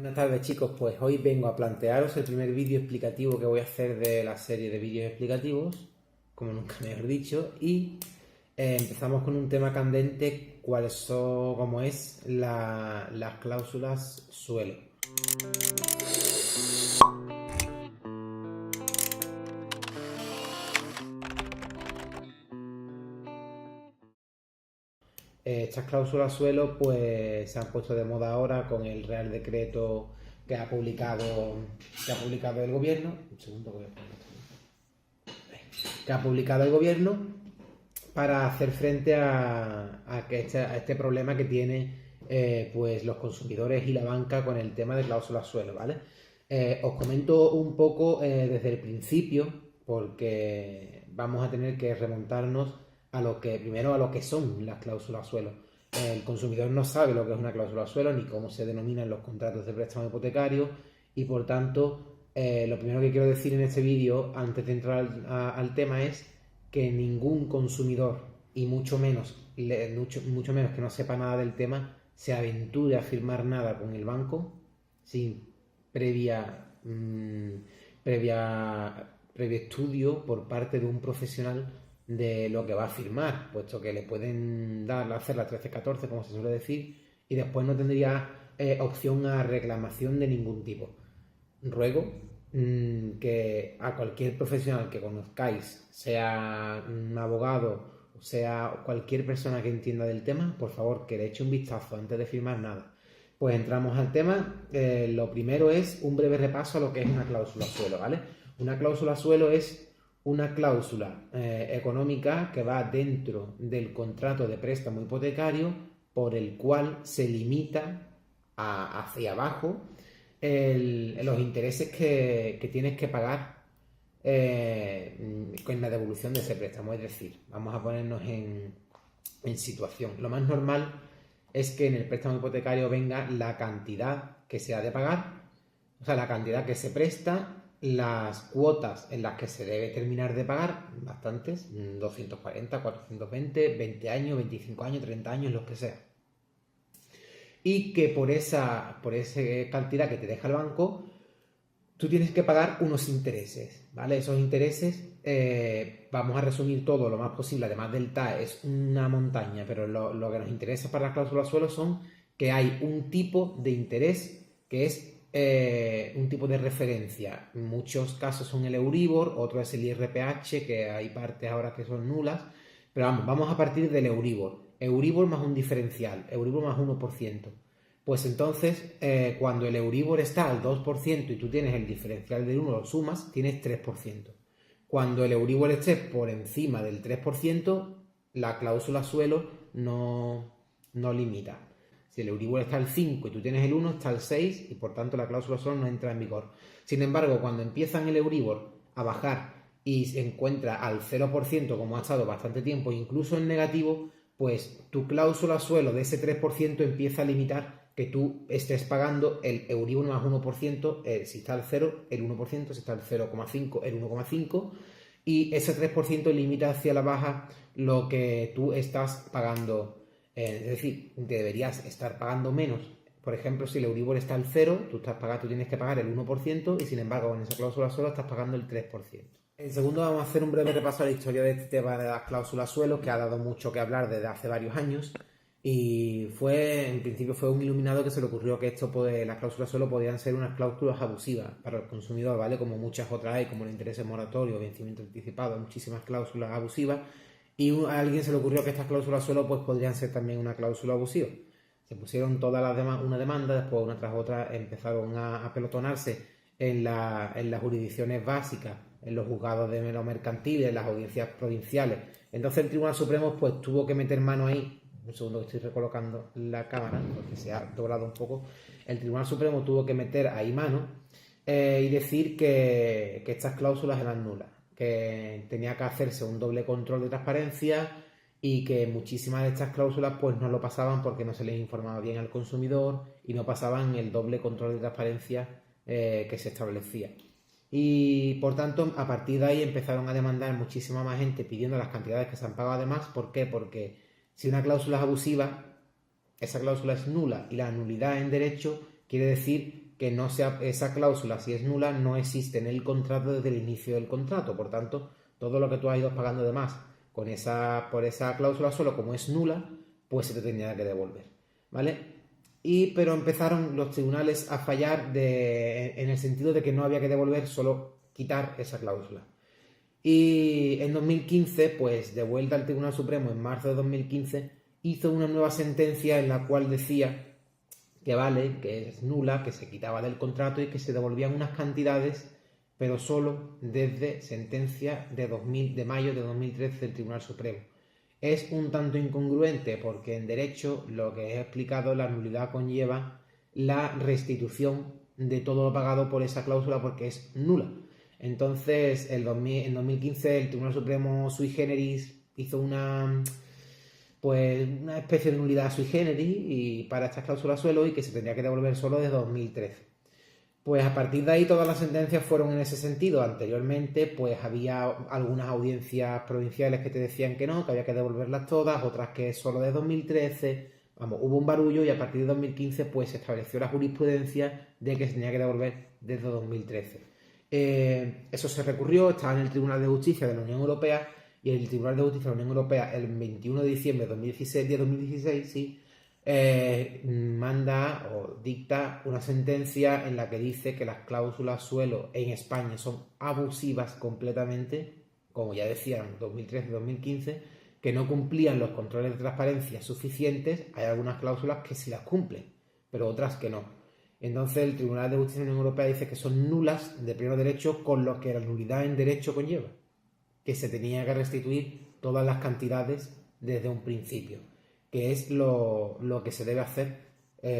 Buenas tardes chicos, pues hoy vengo a plantearos el primer vídeo explicativo que voy a hacer de la serie de vídeos explicativos, como nunca mejor dicho, y empezamos con un tema candente, como es las cláusulas suelo. Estas cláusulas suelo pues se han puesto de moda ahora con el Real Decreto que ha publicado el gobierno. Un segundo, que ha publicado el gobierno para hacer frente a este problema que tiene pues los consumidores y la banca con el tema de cláusulas suelo, ¿vale? Os comento un poco desde el principio, porque vamos a tener que remontarnos primero a lo que son las cláusulas suelo. El consumidor no sabe lo que es una cláusula suelo ni cómo se denominan los contratos de préstamo hipotecario y por tanto lo primero que quiero decir en este vídeo antes de entrar al tema es que ningún consumidor y mucho menos que no sepa nada del tema se aventure a firmar nada con el banco sin previo estudio por parte de un profesional de lo que va a firmar, puesto que le pueden hacer la 13-14, como se suele decir, y después no tendría opción a reclamación de ningún tipo. Ruego que a cualquier profesional que conozcáis, sea un abogado o sea cualquier persona que entienda del tema, por favor que le eche un vistazo antes de firmar nada. Pues entramos al tema. Lo primero es un breve repaso a lo que es una cláusula suelo, ¿vale? Una cláusula suelo es una cláusula económica que va dentro del contrato de préstamo hipotecario por el cual se limita hacia abajo los intereses que tienes que pagar con la devolución de ese préstamo. Es decir, vamos a ponernos en situación. Lo más normal es que en el préstamo hipotecario venga la cantidad que se ha de pagar, o sea, la cantidad que se presta, las cuotas en las que se debe terminar de pagar, bastantes, 240, 420, 20 años, 25 años, 30 años, los que sea. Y que por esa cantidad que te deja el banco, tú tienes que pagar unos intereses, ¿vale? Esos intereses, vamos a resumir todo lo más posible, además del TAE, es una montaña, pero lo que nos interesa para las cláusulas suelo son que hay un tipo de interés que es un tipo de referencia. En muchos casos son el Euribor, otro es el IRPH, que hay partes ahora que son nulas, pero vamos a partir del Euribor. Euribor más un diferencial, Euribor más 1%. Pues entonces, cuando el Euribor está al 2% y tú tienes el diferencial del 1, lo sumas, tienes 3%. Cuando el Euribor esté por encima del 3%, la cláusula suelo no limita. Si el Euribor está al 5 y tú tienes el 1, está al 6 y por tanto la cláusula suelo no entra en vigor. Sin embargo, cuando empiezan el Euribor a bajar y se encuentra al 0%, como ha estado bastante tiempo, incluso en negativo, pues tu cláusula suelo de ese 3% empieza a limitar que tú estés pagando el Euribor más 1%, si está al 0, el 1%, si está al 0,5, el 1,5%, y ese 3% limita hacia la baja lo que tú estás pagando. Es decir, deberías estar pagando menos. Por ejemplo, si el Euribor está al 0, tú tienes que pagar el 1% y sin embargo con esa cláusula suelo estás pagando el 3%. En segundo, vamos a hacer un breve repaso a la historia de este tema de las cláusulas suelo, que ha dado mucho que hablar desde hace varios años. Y en principio fue un iluminado que se le ocurrió que las cláusulas suelo podían ser unas cláusulas abusivas para el consumidor, ¿vale? Como muchas otras hay, como el interés moratorio, vencimiento anticipado, muchísimas cláusulas abusivas. Y a alguien se le ocurrió que estas cláusulas suelo pues podrían ser también una cláusula abusiva. Se pusieron todas las demás, una demanda, después una tras otra empezaron a pelotonarse en las jurisdicciones básicas, en los juzgados de los mercantiles, en las audiencias provinciales. Entonces el Tribunal Supremo pues tuvo que meter mano ahí. Un segundo que estoy recolocando la cámara porque se ha doblado un poco. El Tribunal Supremo tuvo que meter ahí mano y decir que estas cláusulas eran nulas, que tenía que hacerse un doble control de transparencia y que muchísimas de estas cláusulas pues no lo pasaban porque no se les informaba bien al consumidor y no pasaban el doble control de transparencia que se establecía. Y por tanto, a partir de ahí empezaron a demandar muchísima más gente pidiendo las cantidades que se han pagado además. ¿Por qué? Porque si una cláusula es abusiva, esa cláusula es nula y la nulidad en derecho quiere decir que no sea esa cláusula, si es nula, no existe en el contrato desde el inicio del contrato. Por tanto, todo lo que tú has ido pagando de más por esa cláusula suelo, como es nula, pues se te tendría que devolver, ¿vale? Pero empezaron los tribunales a fallar en el sentido de que no había que devolver, solo quitar esa cláusula. Y en 2015, pues de vuelta al Tribunal Supremo, en marzo de 2015, hizo una nueva sentencia en la cual decía que vale, que es nula, que se quitaba del contrato y que se devolvían unas cantidades, pero solo desde sentencia de mayo de 2013 del Tribunal Supremo. Es un tanto incongruente porque en derecho, lo que he explicado, la nulidad conlleva la restitución de todo lo pagado por esa cláusula porque es nula. Entonces, en 2015 el Tribunal Supremo sui generis hizo una especie de nulidad sui generis y para estas cláusulas suelo y que se tendría que devolver solo desde 2013. Pues a partir de ahí todas las sentencias fueron en ese sentido. Anteriormente pues había algunas audiencias provinciales que te decían que no, que había que devolverlas todas, otras que solo de 2013. Vamos, hubo un barullo y a partir de 2015 pues se estableció la jurisprudencia de que se tenía que devolver desde 2013. Eso se recurrió, estaba en el Tribunal de Justicia de la Unión Europea y el Tribunal de Justicia de la Unión Europea el 21 de diciembre de 2016, sí, manda o dicta una sentencia en la que dice que las cláusulas suelo en España son abusivas completamente, como ya decían 2013-2015, que no cumplían los controles de transparencia suficientes. Hay algunas cláusulas que sí las cumplen, pero otras que no. Entonces el Tribunal de Justicia de la Unión Europea dice que son nulas de pleno derecho, con lo que la nulidad en derecho conlleva, que se tenía que restituir todas las cantidades desde un principio, que es lo que se debe hacer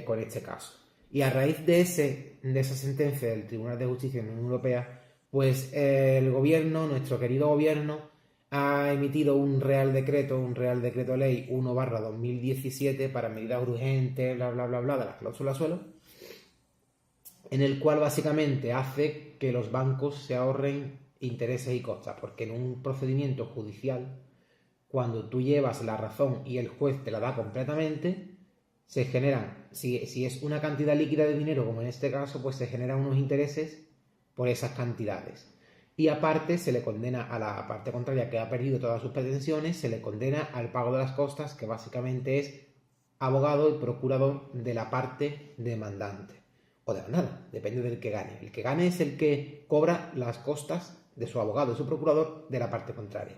con este caso. Y a raíz de esa sentencia del Tribunal de Justicia de la Unión Europea, pues el gobierno, nuestro querido gobierno, ha emitido un Real Decreto Ley 1/2017 para medidas urgentes, bla, bla, bla, bla, de las cláusulas suelo, en el cual básicamente hace que los bancos se ahorren intereses y costas, porque en un procedimiento judicial, cuando tú llevas la razón y el juez te la da completamente, se generan, si es una cantidad líquida de dinero, como en este caso, pues se generan unos intereses por esas cantidades. Y aparte se le condena a la parte contraria, que ha perdido todas sus pretensiones, se le condena al pago de las costas, que básicamente es abogado y procurador de la parte demandante. O de nada, depende del que gane. El que gane es el que cobra las costas de su abogado, de su procurador, de la parte contraria.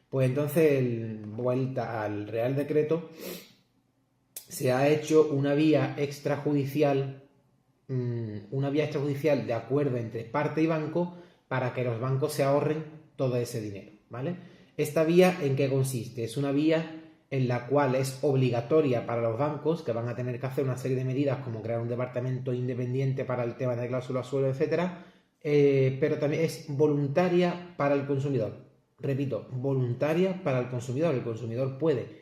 Pues entonces, vuelta al Real Decreto, se ha hecho una vía extrajudicial de acuerdo entre parte y banco para que los bancos se ahorren todo ese dinero, ¿vale? ¿Esta vía en qué consiste? Es una vía en la cual es obligatoria para los bancos, que van a tener que hacer una serie de medidas como crear un departamento independiente para el tema de cláusulas suelo, etcétera, pero también es voluntaria para el consumidor. Repito, voluntaria para el consumidor. El consumidor puede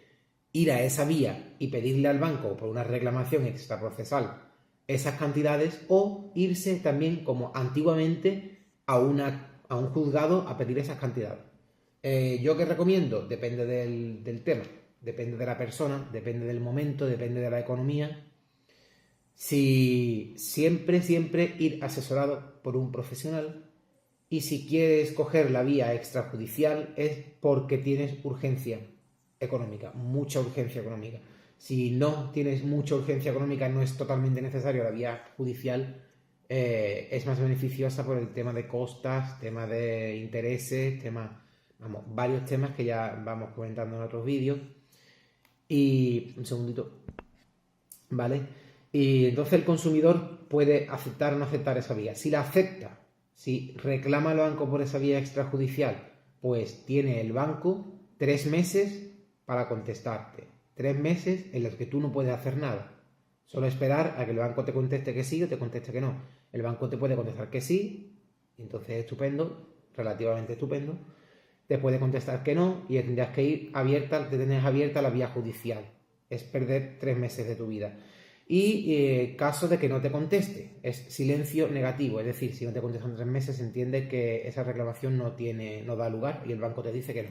ir a esa vía y pedirle al banco por una reclamación extraprocesal esas cantidades, o irse también, como antiguamente, a un juzgado a pedir esas cantidades. ¿Yo qué recomiendo? Depende del tema, depende de la persona, depende del momento, depende de la economía. Si siempre ir asesorado por un profesional, y si quieres coger la vía extrajudicial es porque tienes urgencia económica, mucha urgencia económica. Si no tienes mucha urgencia económica, no es totalmente necesario la vía judicial, es más beneficiosa por el tema de costas, tema de intereses, varios temas que ya vamos comentando en otros vídeos. Y un segundito, ¿vale? Y entonces el consumidor puede aceptar o no aceptar esa vía. Si la acepta, si reclama al banco por esa vía extrajudicial, pues tiene el banco 3 meses para contestarte. 3 meses en los que tú no puedes hacer nada. Solo esperar a que el banco te conteste que sí o te conteste que no. El banco te puede contestar que sí, entonces estupendo, relativamente estupendo. Te puede contestar que no y tendrás que ir tener abierta la vía judicial. Es perder 3 meses de tu vida. Y caso de que no te conteste, es silencio negativo, es decir, si no te contestan 3 meses, se entiende que esa reclamación no da lugar y el banco te dice que no.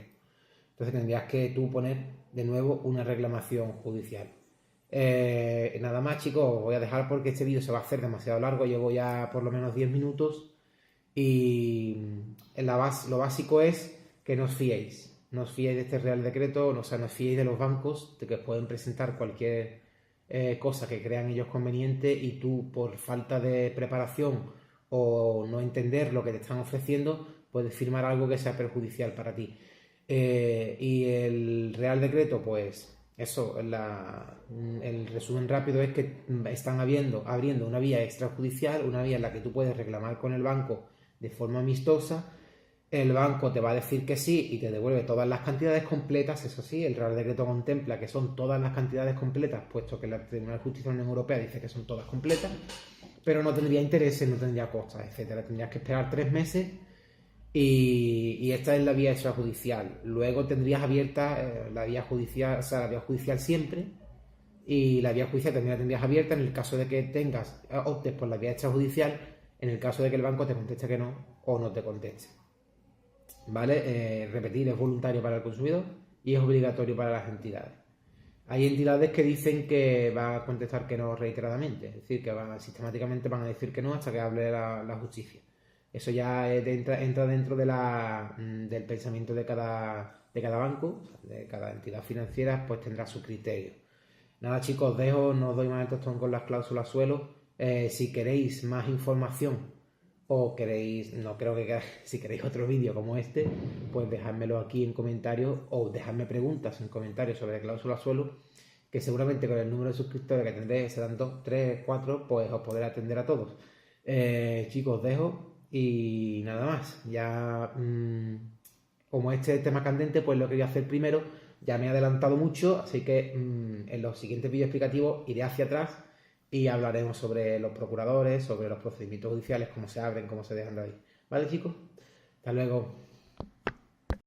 Entonces tendrías que tú poner de nuevo una reclamación judicial. Nada más, chicos, os voy a dejar porque este vídeo se va a hacer demasiado largo. Llevo ya por lo menos 10 minutos. Y lo básico es que no os fiéis. No os fiéis de este Real Decreto, o sea, no os fiéis de los bancos, de que os pueden presentar cualquier cosa que crean ellos conveniente y tú, por falta de preparación o no entender lo que te están ofreciendo, puedes firmar algo que sea perjudicial para ti. Y el Real Decreto, pues eso, el resumen rápido es que están abriendo una vía extrajudicial, una vía en la que tú puedes reclamar con el banco de forma amistosa. El banco te va a decir que sí y te devuelve todas las cantidades completas. Eso sí, el Real Decreto contempla que son todas las cantidades completas, puesto que la Tribunal de Justicia de la Unión Europea dice que son todas completas, pero no tendría intereses, no tendría costas, etcétera. Tendrías que esperar 3 meses y esta es la vía extrajudicial. Luego tendrías abierta la vía judicial, o sea, la vía judicial siempre, y la vía judicial también la tendrías abierta en el caso de que optes por la vía extrajudicial, en el caso de que el banco te conteste que no o no te conteste. ¿Vale? Repetir, es voluntario para el consumidor y es obligatorio para las entidades. Hay entidades que dicen que va a contestar que no reiteradamente, es decir, que sistemáticamente van a decir que no hasta que hable la justicia. Eso ya entra dentro del pensamiento de cada banco, de cada entidad financiera, pues tendrá su criterio. Nada, chicos, os dejo, no os doy más el tostón con las cláusulas suelo. Si queréis más información o queréis, no creo que si queréis otro vídeo como este, pues dejádmelo aquí en comentarios o dejadme preguntas en comentarios sobre cláusula suelo, que seguramente con el número de suscriptores que tendré, serán 2, 3, 4, pues os podré atender a todos. Chicos, os dejo y nada más. Ya, como este tema candente, pues lo quería hacer primero. Ya me he adelantado mucho, así que en los siguientes vídeos explicativos iré hacia atrás y hablaremos sobre los procuradores, sobre los procedimientos judiciales, cómo se abren, cómo se dejan de abrir. ¿Vale, chicos? Hasta luego.